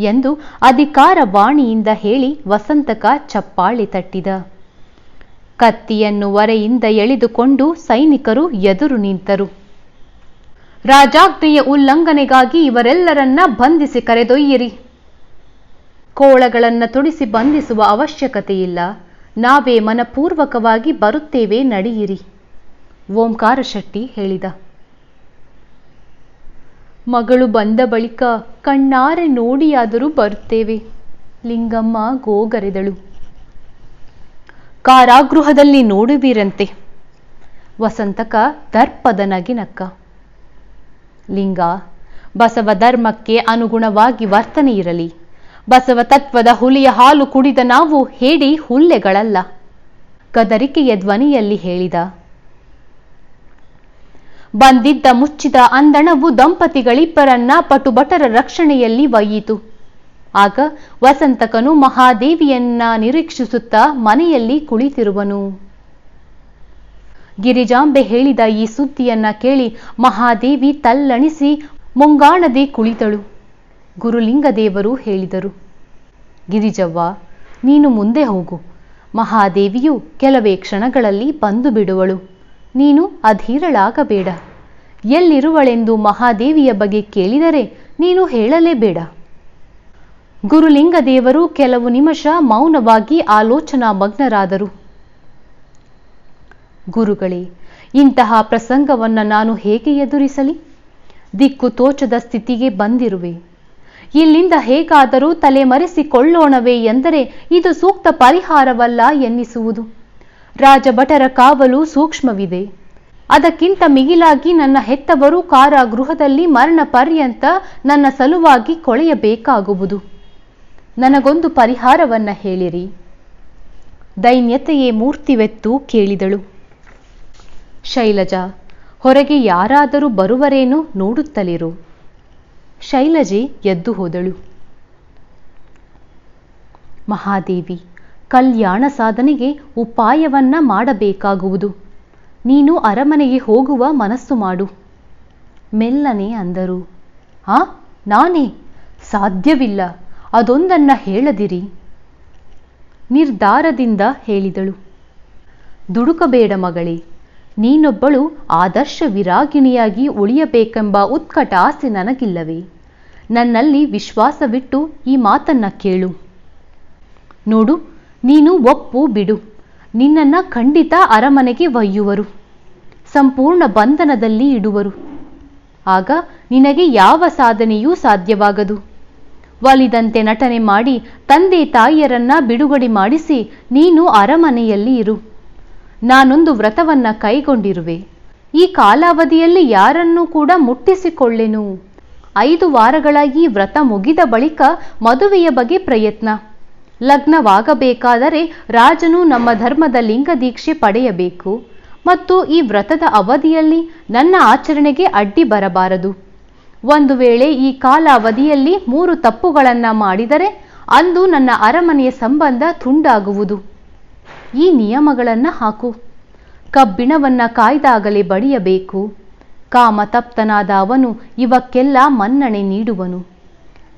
ಎಂದು ಅಧಿಕಾರ ವಾಣಿಯಿಂದ ಹೇಳಿ ವಸಂತಕ ಚಪ್ಪಾಳೆ ತಟ್ಟಿದ. ಕತ್ತಿಯನ್ನು ಒರೆಯಿಂದ ಎಳೆದುಕೊಂಡು ಸೈನಿಕರು ಎದುರು ನಿಂತರು. ರಾಜಾಜ್ಞೆಯ ಉಲ್ಲಂಘನೆಗಾಗಿ ಇವರೆಲ್ಲರನ್ನ ಬಂಧಿಸಿ ಕರೆದೊಯ್ಯಿರಿ. ಕೋಳಗಳನ್ನು ತೊಡಿಸಿ ಬಂಧಿಸುವ ಅವಶ್ಯಕತೆಯಿಲ್ಲ. ನಾವೇ ಮನಪೂರ್ವಕವಾಗಿ ಬರುತ್ತೇವೆ, ನಡೆಯಿರಿ. ಓಂಕಾರ ಶೆಟ್ಟಿ ಹೇಳಿದ. ಮಗಳು ಬಂದ ಬಳಿಕ ಕಣ್ಣಾರೆ ನೋಡಿಯಾದರೂ ಬರುತ್ತೇವೆ, ಲಿಂಗಮ್ಮ ಗೋಗರೆದಳು. ಕಾರಾಗೃಹದಲ್ಲಿ ನೋಡುವಿರಂತೆ. ವಸಂತಕ ದರ್ಪದ ನಗಿನಕ್ಕ. ಲಿಂಗ, ಬಸವ ಧರ್ಮಕ್ಕೆ ಅನುಗುಣವಾಗಿ ವರ್ತನೆ ಇರಲಿ. ಬಸವ ತತ್ವದ ಹುಲಿಯ ಹಾಲು ಕುಡಿದ ನಾವು ಹೇಡಿ ಹುಲ್ಲೆಗಳಲ್ಲ, ಗದರಿಕೆಯ ಧ್ವನಿಯಲ್ಲಿ ಹೇಳಿದ. ಬಂದಿದ್ದ ಮುಚ್ಚಿದ ಅಂದಣವು ದಂಪತಿಗಳಿಬ್ಬರನ್ನ ಪಟುಬಟರ ರಕ್ಷಣೆಯಲ್ಲಿ ಒಯ್ಯಿತು. ಆಗ ವಸಂತಕನು ಮಹಾದೇವಿಯನ್ನ ನಿರೀಕ್ಷಿಸುತ್ತಾ ಮನೆಯಲ್ಲಿ ಕುಳಿತಿರುವನು. ಗಿರಿಜಾಂಬೆ ಹೇಳಿದ ಈ ಸುದ್ದಿಯನ್ನ ಕೇಳಿ ಮಹಾದೇವಿ ತಲ್ಲಣಿಸಿ ಮುಂಗಾಣದೆ ಕುಳಿತಳು. ಗುರುಲಿಂಗದೇವರು ಹೇಳಿದರು. ಗಿರಿಜವ್ವ, ನೀನು ಮುಂದೆ ಹೋಗು. ಮಹಾದೇವಿಯು ಕೆಲವೇ ಕ್ಷಣಗಳಲ್ಲಿ ಬಂದು ಬಿಡುವಳು. ನೀನು ಅಧೀರಳಾಗಬೇಡ. ಎಲ್ಲಿರುವಳೆಂದು ಮಹಾದೇವಿಯ ಬಗ್ಗೆ ಕೇಳಿದರೆ ನೀನು ಹೇಳಲೇಬೇಡ. ಗುರುಲಿಂಗದೇವರು ಕೆಲವು ನಿಮಿಷ ಮೌನವಾಗಿ ಆಲೋಚನಾ ಮಗ್ನರಾದರು. ಗುರುಗಳೇ, ಇಂತಹ ಪ್ರಸಂಗವನ್ನ ನಾನು ಹೇಗೆ ಎದುರಿಸಲಿ? ದಿಕ್ಕು ತೋಚದ ಸ್ಥಿತಿಗೆ ಬಂದಿರುವೆ. ಇಲ್ಲಿಂದ ಹೇಗಾದರೂ ತಲೆಮರೆಸಿಕೊಳ್ಳೋಣವೇ ಎಂದರೆ ಇದು ಸೂಕ್ತ ಪರಿಹಾರವಲ್ಲ ಎನ್ನಿಸುವುದು. ರಾಜಭಟರ ಕಾವಲು ಸೂಕ್ಷ್ಮವಿದೆ. ಅದಕ್ಕಿಂತ ಮಿಗಿಲಾಗಿ ನನ್ನ ಹೆತ್ತವರು ಕಾರಾಗೃಹದಲ್ಲಿ ಮರಣ ಪರ್ಯಂತ ನನ್ನ ಸಲುವಾಗಿ ಕೊಳೆಯಬೇಕಾಗುವುದು. ನನಗೊಂದು ಪರಿಹಾರವನ್ನ ಹೇಳಿರಿ. ದೈನ್ಯತೆಯೇ ಮೂರ್ತಿವೆತ್ತು ಕೇಳಿದಳು. ಶೈಲಜಾ, ಹೊರಗೆ ಯಾರಾದರೂ ಬರುವರೇನು ನೋಡುತ್ತಲಿರು. ಶೈಲಜೆ ಎದ್ದು ಹೋದಳು. ಮಹಾದೇವಿ, ಕಲ್ಯಾಣ ಸಾಧನೆಗೆ ಉಪಾಯವನ್ನ ಮಾಡಬೇಕಾಗುವುದು. ನೀನು ಅರಮನೆಗೆ ಹೋಗುವ ಮನಸ್ಸು ಮಾಡು, ಮೆಲ್ಲನೆ ಅಂದರು. ನಾನೇ? ಸಾಧ್ಯವಿಲ್ಲ, ಅದೊಂದನ್ನ ಹೇಳದಿರಿ. ನಿರ್ಧಾರದಿಂದ ಹೇಳಿದಳು. ದುಡುಕಬೇಡ ಮಗಳೇ. ನೀನೊಬ್ಬಳು ಆದರ್ಶ ವಿರಾಗಿಣಿಯಾಗಿ ಉಳಿಯಬೇಕೆಂಬ ಉತ್ಕಟ ಆಸೆ ನನಗಿಲ್ಲವೇ? ನನ್ನಲ್ಲಿ ವಿಶ್ವಾಸವಿಟ್ಟು ಈ ಮಾತನ್ನ ಕೇಳು. ನೋಡು, ನೀನು ಒಪ್ಪು ಬಿಡು. ನಿನ್ನನ್ನ ಖಂಡಿತ ಅರಮನೆಗೆ ಒಯ್ಯುವರು, ಸಂಪೂರ್ಣ ಬಂಧನದಲ್ಲಿ ಇಡುವರು. ಆಗ ನಿನಗೆ ಯಾವ ಸಾಧನೆಯೂ ಸಾಧ್ಯವಾಗದು. ಒಲಿದಂತೆ ನಟನೆ ಮಾಡಿ ತಂದೆ ತಾಯಿಯರನ್ನ ಬಿಡುಗಡೆ ಮಾಡಿಸಿ ನೀನು ಅರಮನೆಯಲ್ಲಿ ಇರು. ನಾನೊಂದು ವ್ರತವನ್ನ ಕೈಗೊಂಡಿರುವೆ. ಈ ಕಾಲಾವಧಿಯಲ್ಲಿ ಯಾರನ್ನೂ ಕೂಡ ಮುಟ್ಟಿಸಿಕೊಳ್ಳೆನು. 5 ವಾರಗಳ ಈ ವ್ರತ ಮುಗಿದ ಬಳಿಕ ಮದುವೆಯ ಬಗ್ಗೆ ಪ್ರಯತ್ನ. ಲಗ್ನವಾಗಬೇಕಾದರೆ ರಾಜನು ನಮ್ಮ ಧರ್ಮದ ಲಿಂಗ ದೀಕ್ಷೆ ಪಡೆಯಬೇಕು ಮತ್ತು ಈ ವ್ರತದ ಅವಧಿಯಲ್ಲಿ ನನ್ನ ಆಚರಣೆಗೆ ಅಡ್ಡಿ ಬರಬಾರದು. ಒಂದು ವೇಳೆ ಈ ಕಾಲಾವಧಿಯಲ್ಲಿ 3 ತಪ್ಪುಗಳನ್ನು ಮಾಡಿದರೆ ಅಂದು ನನ್ನ ಅರಮನೆಯ ಸಂಬಂಧ ತುಂಡಾಗುವುದು. ಈ ನಿಯಮಗಳನ್ನು ಹಾಕು. ಕಬ್ಬಿಣವನ್ನ ಕಾಯ್ದಾಗಲೇ ಬಡಿಯಬೇಕು. ಕಾಮತಪ್ತನಾದ ಅವನು ಇವಕ್ಕೆಲ್ಲ ಮನ್ನಣೆ ನೀಡುವನು.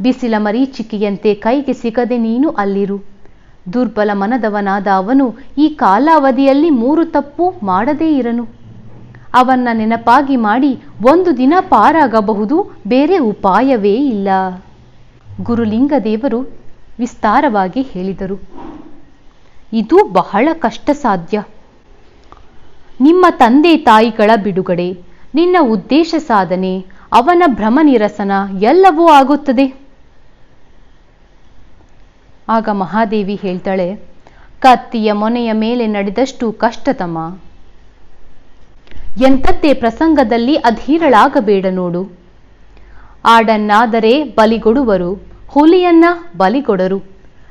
ಬಿಸಿಲ ಮರೀಚಿಕೆಯಂತೆ ಕೈಗೆ ಸಿಗದೆ ನೀನು ಅಲ್ಲಿರು. ದುರ್ಬಲ ಮನದವನಾದ ಅವನು ಈ ಕಾಲಾವಧಿಯಲ್ಲಿ 3 ತಪ್ಪು ಮಾಡದೇ ಇರನು. ಅವನ್ನ ನೆನಪಾಗಿ ಮಾಡಿ ಒಂದು ದಿನ ಪಾರಾಗಬಹುದು, ಬೇರೆ ಉಪಾಯವೇ ಇಲ್ಲ. ಗುರುಲಿಂಗದೇವರು ವಿಸ್ತಾರವಾಗಿ ಹೇಳಿದರು. ಇದು ಬಹಳ ಕಷ್ಟ ಸಾಧ್ಯ. ನಿಮ್ಮ ತಂದೆ ತಾಯಿಗಳ ಬಿಡುಗಡೆ, ನಿನ್ನ ಉದ್ದೇಶ ಸಾಧನೆ, ಅವನ ಭ್ರಮ ನಿರಸನ ಎಲ್ಲವೂ ಆಗುತ್ತದೆ. ಆಗ ಮಹಾದೇವಿ ಹೇಳ್ತಾಳೆ, ಕತ್ತಿಯ ಮೊನೆಯ ಮೇಲೆ ನಡೆದಷ್ಟು ಕಷ್ಟತಮ. ಎಂಥದ್ದೇ ಪ್ರಸಂಗದಲ್ಲಿ ಅಧೀರಳಾಗಬೇಡ ನೋಡು. ಆಡನ್ನಾದರೆ ಬಲಿಗೊಡುವರು, ಹುಲಿಯನ್ನ ಬಲಿಗೊಡರು.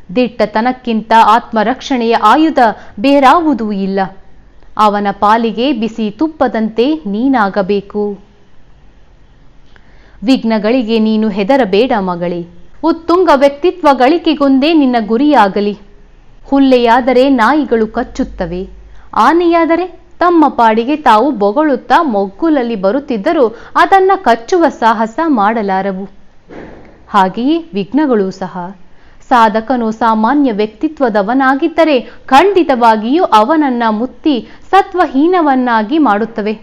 ದಿಟ್ಟತನಕ್ಕಿಂತ ಆತ್ಮರಕ್ಷಣೆಯ ಆಯುಧ ಬೇರಾವುದೂ ಇಲ್ಲ. ಅವನ ಪಾಲಿಗೆ ಬಿಸಿ ತುಪ್ಪದಂತೆ ನೀನಾಗಬೇಕು. ವಿಘ್ನಗಳಿಗೆ ನೀನು ಹೆದರಬೇಡ ಮಗಳೇ. ಉತ್ತುಂಗ ವ್ಯಕ್ತಿತ್ವ ಗಳಿಕೆಗೊಂದೇ ನಿನ್ನ ಗುರಿಯಾಗಲಿ. ಹುಲ್ಲೆಯಾದರೆ ನಾಯಿಗಳು ಕಚ್ಚುತ್ತವೆ, ಆನೆಯಾದರೆ ತಮ್ಮ ಪಾಡಿಗೆ ತಾವು ಬೊಗಳುತ್ತಾ ಮೊಗ್ಗುಲಲ್ಲಿ ಬರುತ್ತಿದ್ದರೂ ಅದನ್ನ ಕಚ್ಚುವ ಸಾಹಸ ಮಾಡಲಾರವು. ಹಾಗೆಯೇ ವಿಘ್ನಗಳು ಸಹ. ಸಾಧಕನು ಸಾಮಾನ್ಯ ವ್ಯಕ್ತಿತ್ವದವನಾಗಿದ್ದರೆ ಖಂಡಿತವಾಗಿಯೂ ಅವನನ್ನ ಮುತ್ತಿ ಸತ್ವಹೀನವನ್ನಾಗಿ ಮಾಡುತ್ತವೆ.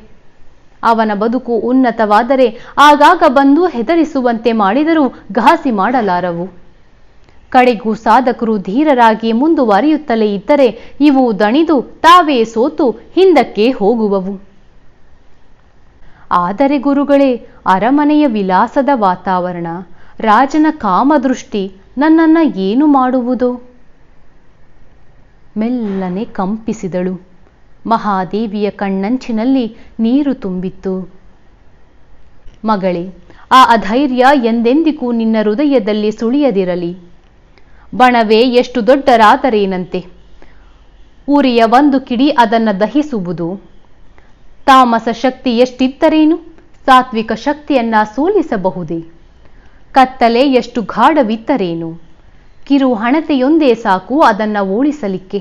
ಅವನ ಬದುಕು ಉನ್ನತವಾದರೆ ಆಗಾಗ ಬಂದು ಹೆದರಿಸುವಂತೆ ಮಾಡಿದರೂ ಘಾಸಿ ಮಾಡಲಾರವು. ಕಡೆಗೂ ಸಾಧಕರು ಧೀರರಾಗಿ ಮುಂದುವರಿಯುತ್ತಲೇ ಇದ್ದರೆ ಇವು ದಣಿದು ತಾವೇ ಸೋತು ಹಿಂದಕ್ಕೆ ಹೋಗುವವು. ಆದರೆ ಗುರುಗಳೇ, ಅರಮನೆಯ ವಿಲಾಸದ ವಾತಾವರಣ, ರಾಜನ ಕಾಮದೃಷ್ಟಿ ನನ್ನನ್ನ ಏನು ಮಾಡುವುದೋ? ಮೆಲ್ಲನೆ ಕಂಪಿಸಿದಳು. ಮಹಾದೇವಿಯ ಕಣ್ಣಂಚಿನಲ್ಲಿ ನೀರು ತುಂಬಿತ್ತು. ಮಗಳೇ, ಆ ಅಧೈರ್ಯ ಎಂದೆಂದಿಗೂ ನಿನ್ನ ಹೃದಯದಲ್ಲಿ ಸುಳಿಯದಿರಲಿ. ಬಣವೇ ಎಷ್ಟು ದೊಡ್ಡರಾದರೇನಂತೆ, ಉರಿಯ ಒಂದು ಕಿಡಿ ಅದನ್ನು ದಹಿಸುವುದು. ತಾಮಸ ಶಕ್ತಿ ಎಷ್ಟಿದ್ದರೇನು, ಸಾತ್ವಿಕ ಶಕ್ತಿಯನ್ನ ಸೋಲಿಸಬಹುದೇ? ಕತ್ತಲೆ ಎಷ್ಟು ಗಾಢವಿದ್ದರೇನು, ಕಿರು ಹಣತೆಯೊಂದೇ ಸಾಕು ಅದನ್ನ ಓಡಿಸಲಿಕ್ಕೆ.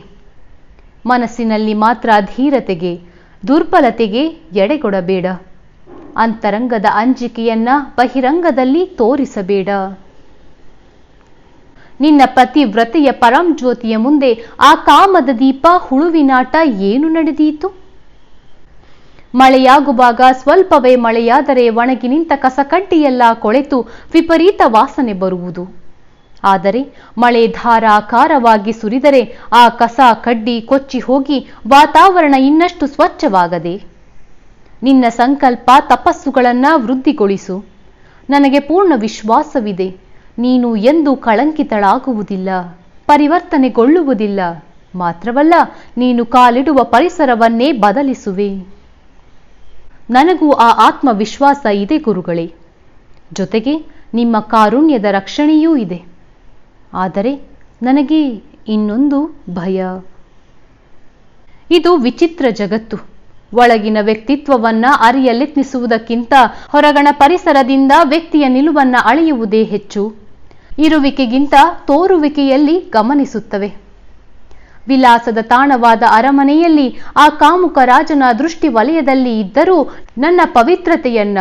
ಮನಸ್ಸಿನಲ್ಲಿ ಮಾತ್ರ ಧೀರತೆಗೆ, ದುರ್ಬಲತೆಗೆ ಎಡೆಗೊಡಬೇಡ. ಅಂತರಂಗದ ಅಂಜಿಕೆಯನ್ನ ಬಹಿರಂಗದಲ್ಲಿ ತೋರಿಸಬೇಡ. ನಿನ್ನ ಪತಿವ್ರತೆಯ ಪರಂಜ್ಯೋತಿಯ ಮುಂದೆ ಆ ಕಾಮದ ದೀಪ ಹುಳುವಿನಾಟ ಏನು ನಡೆದೀತು? ಮಳೆಯಾಗುವಾಗ ಸ್ವಲ್ಪವೇ ಮಳೆಯಾದರೆ ಒಣಗಿ ನಿಂತ ಕಸಕಡ್ಡಿಯೆಲ್ಲ ಕೊಳೆತು ವಿಪರೀತ ವಾಸನೆ ಬರುವುದು. ಆದರೆ ಮಳೆ ಧಾರಾಕಾರವಾಗಿ ಸುರಿದರೆ ಆ ಕಸ ಕಡ್ಡಿ ಕೊಚ್ಚಿ ಹೋಗಿ ವಾತಾವರಣ ಇನ್ನಷ್ಟು ಸ್ವಚ್ಛವಾಗದೆ. ನಿನ್ನ ಸಂಕಲ್ಪ ತಪಸ್ಸುಗಳನ್ನ ವೃದ್ಧಿಗೊಳಿಸು. ನನಗೆ ಪೂರ್ಣ ವಿಶ್ವಾಸವಿದೆ, ನೀನು ಎಂದೂ ಕಳಂಕಿತಳಾಗುವುದಿಲ್ಲ, ಪರಿವರ್ತನೆಗೊಳ್ಳುವುದಿಲ್ಲ. ಮಾತ್ರವಲ್ಲ, ನೀನು ಕಾಲಿಡುವ ಪರಿಸರವನ್ನೇ ಬದಲಿಸುವೆ. ನನಗೂ ಆ ಆತ್ಮವಿಶ್ವಾಸ ಇದೆ ಗುರುಗಳೇ. ಜೊತೆಗೆ ನಿಮ್ಮ ಕಾರುಣ್ಯದ ರಕ್ಷಣೆಯೂ ಇದೆ. ಆದರೆ ನನಗೆ ಇನ್ನೊಂದು ಭಯ. ಇದು ವಿಚಿತ್ರ ಜಗತ್ತು. ಒಳಗಿನ ವ್ಯಕ್ತಿತ್ವವನ್ನ ಅರಿಯಲೆತ್ನಿಸುವುದಕ್ಕಿಂತ ಹೊರಗಣ ಪರಿಸರದಿಂದ ವ್ಯಕ್ತಿಯ ನಿಲುವನ್ನ ಅಳೆಯುವುದೇ ಹೆಚ್ಚು. ಇರುವಿಕೆಗಿಂತ ತೋರುವಿಕೆಯಲ್ಲಿ ಗಮನಿಸುತ್ತವೆ. ವಿಲಾಸದ ತಾಣವಾದ ಅರಮನೆಯಲ್ಲಿ ಆ ಕಾಮುಕ ರಾಜನ ದೃಷ್ಟಿ ವಲಯದಲ್ಲಿ ಇದ್ದರೂ ನನ್ನ ಪವಿತ್ರತೆಯನ್ನ,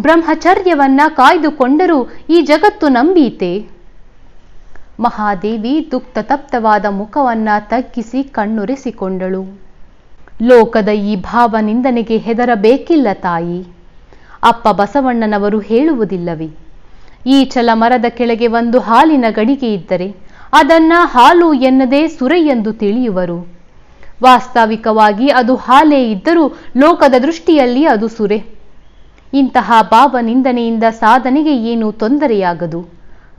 ಬ್ರಹ್ಮಚರ್ಯವನ್ನ ಕಾಯ್ದುಕೊಂಡರೂ ಈ ಜಗತ್ತು ನಂಬೀತೆ. ಮಹಾದೇವಿ ದುಃಖತಪ್ತವಾದ ಮುಖವನ್ನ ತಗ್ಗಿಸಿ ಕಣ್ಣುರೆಸಿಕೊಂಡಳು. ಲೋಕದ ಈ ಭಾವ ನಿಂದನೆಗೆ ಹೆದರಬೇಕಿಲ್ಲ ತಾಯಿ. ಅಪ್ಪ ಬಸವಣ್ಣನವರು ಹೇಳುವುದಿಲ್ಲವೇ, ಈ ಛಲ ಮರದ ಕೆಳಗೆ ಒಂದು ಹಾಲಿನ ಗಡಿಗೆ ಇದ್ದರೆ ಅದನ್ನ ಹಾಲು ಎನ್ನದೇ ಸುರೆ ಎಂದು ತಿಳಿಯುವರು. ವಾಸ್ತವಿಕವಾಗಿ ಅದು ಹಾಲೇ ಇದ್ದರೂ ಲೋಕದ ದೃಷ್ಟಿಯಲ್ಲಿ ಅದು ಸುರೆ. ಇಂತಹ ಭಾವ ನಿಂದನೆಯಿಂದ ಸಾಧನೆಗೆ ಏನೂ ತೊಂದರೆಯಾಗದು.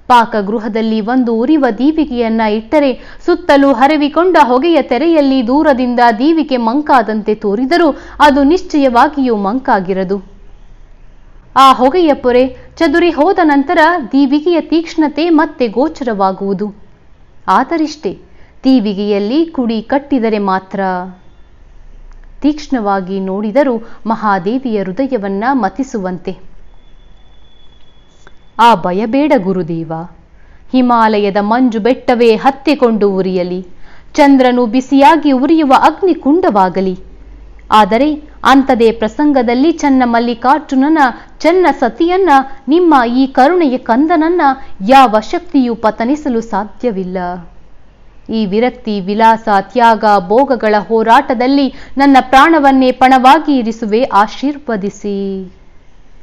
ಪಾಕಗೃಹದಲ್ಲಿ ಒಂದು ಉರಿವ ದೀವಿಗೆಯನ್ನ ಇಟ್ಟರೆ ಸುತ್ತಲೂ ಹರವಿಕೊಂಡ ಹೊಗೆಯ ತೆರೆಯಲ್ಲಿ ದೂರದಿಂದ ದೀವಿಗೆ ಮಂಕಾದಂತೆ ತೋರಿದರೂ ಅದು ನಿಶ್ಚಯವಾಗಿಯೂ ಮಂಕಾಗಿರದು. ಆ ಹೊಗೆಯ ಪೊರೆ ಚದುರಿ ಹೋದ ನಂತರ ದೀವಿಗೆಯ ತೀಕ್ಷ್ಣತೆ ಮತ್ತೆ ಗೋಚರವಾಗುವುದು. ಆದರಿಷ್ಟೇ, ದೀವಿಗೆಯಲ್ಲಿ ಕುಡಿ ಕಟ್ಟಿದರೆ ಮಾತ್ರ. ತೀಕ್ಷ್ಣವಾಗಿ ನೋಡಿದರೂ ಮಹಾದೇವಿಯ ಹೃದಯವನ್ನ ಮತಿಸುವಂತೆ. ಆ ಭಯಬೇಡ ಗುರುದೇವ. ಹಿಮಾಲಯದ ಮಂಜು ಬೆಟ್ಟವೇ ಹತ್ತಿಕೊಂಡು ಉರಿಯಲಿ, ಚಂದ್ರನು ಬಿಸಿಯಾಗಿ ಉರಿಯುವ ಅಗ್ನಿಕುಂಡವಾಗಲಿ, ಆದರೆ ಅಂಥದೇ ಪ್ರಸಂಗದಲ್ಲಿ ಚನ್ನಮಲ್ಲಿಕಾರ್ಜುನನ ಚೆನ್ನ ಸತಿಯನ್ನ, ನಿಮ್ಮ ಈ ಕರುಣೆಯ ಕಂದನನ್ನ ಯಾವ ಶಕ್ತಿಯೂ ಪತನಿಸಲು ಸಾಧ್ಯವಿಲ್ಲ. ಈ ವಿರಕ್ತಿ, ವಿಲಾಸ, ತ್ಯಾಗ, ಭೋಗಗಳ ಹೋರಾಟದಲ್ಲಿ ನನ್ನ ಪ್ರಾಣವನ್ನೇ ಪಣವಾಗಿ ಇರಿಸುವೆ. ಆಶೀರ್ವದಿಸಿ,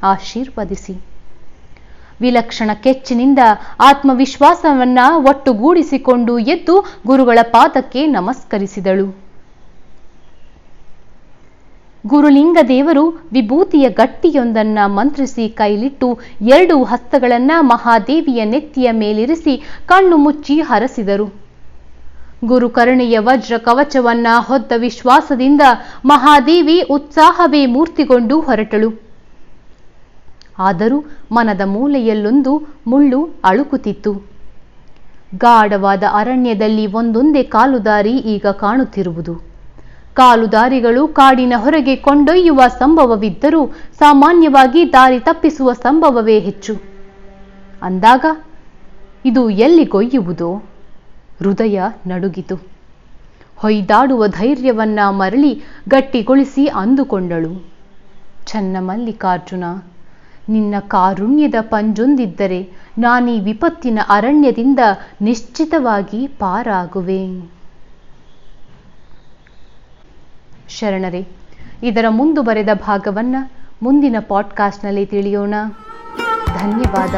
ಆಶೀರ್ವದಿಸಿ. ವಿಲಕ್ಷಣ ಕೆಚ್ಚಿನಿಂದ ಆತ್ಮವಿಶ್ವಾಸವನ್ನ ಒಟ್ಟುಗೂಡಿಸಿಕೊಂಡು ಎದ್ದು ಗುರುಗಳ ಪಾದಕ್ಕೆ ನಮಸ್ಕರಿಸಿದಳು. ಗುರುಲಿಂಗ ದೇವರು ವಿಭೂತಿಯ ಗಟ್ಟಿಯೊಂದನ್ನ ಮಂತ್ರಿಸಿ ಕೈಲಿಟ್ಟು 2 ಹಸ್ತಗಳನ್ನ ಮಹಾದೇವಿಯ ನೆತ್ತಿಯ ಮೇಲಿರಿಸಿ ಕಣ್ಣು ಮುಚ್ಚಿ ಹರಸಿದರು. ಗುರು ಕರುಣೆಯ ವಜ್ರ ಕವಚವನ್ನ ಹೊದ್ದ ವಿಶ್ವಾಸದಿಂದ ಮಹಾದೇವಿ ಉತ್ಸಾಹವೇ ಮೂರ್ತಿಗೊಂಡು ಹೊರಟಳು. ಆದರೂ ಮನದ ಮೂಲೆಯಲ್ಲೊಂದು ಮುಳ್ಳು ಅಳುಕುತ್ತಿತ್ತು. ಗಾಢವಾದ ಅರಣ್ಯದಲ್ಲಿ ಒಂದೊಂದೇ ಕಾಲುದಾರಿ ಈಗ ಕಾಣುತ್ತಿರುವುದು. ಕಾಲುದಾರಿಗಳು ಕಾಡಿನ ಹೊರಗೆ ಕೊಂಡೊಯ್ಯುವ ಸಂಭವವಿದ್ದರೂ ಸಾಮಾನ್ಯವಾಗಿ ದಾರಿ ತಪ್ಪಿಸುವ ಸಂಭವವೇ ಹೆಚ್ಚು. ಅಂದಾಗ ಇದು ಎಲ್ಲಿಗೊಯ್ಯುವುದೋ? ಹೃದಯ ನಡುಗಿತು. ಹೊಯ್ದಾಡುವ ಧೈರ್ಯವನ್ನ ಮರಳಿ ಗಟ್ಟಿಗೊಳಿಸಿ ಅಂದುಕೊಂಡಳು, ಚನ್ನಮಲ್ಲಿಕಾರ್ಜುನ, ನಿನ್ನ ಕಾರುಣ್ಯದ ಪಂಜೊಂದಿದ್ದರೆ ನಾನೀ ವಿಪತ್ತಿನ ಅರಣ್ಯದಿಂದ ನಿಶ್ಚಿತವಾಗಿ ಪಾರಾಗುವೆ. ಶರಣರೇ, ಇದರ ಮುಂದುವರೆದ ಭಾಗವನ್ನ ಮುಂದಿನ ಪಾಡ್ಕಾಸ್ಟ್ನಲ್ಲಿ ತಿಳಿಯೋಣ. ಧನ್ಯವಾದ.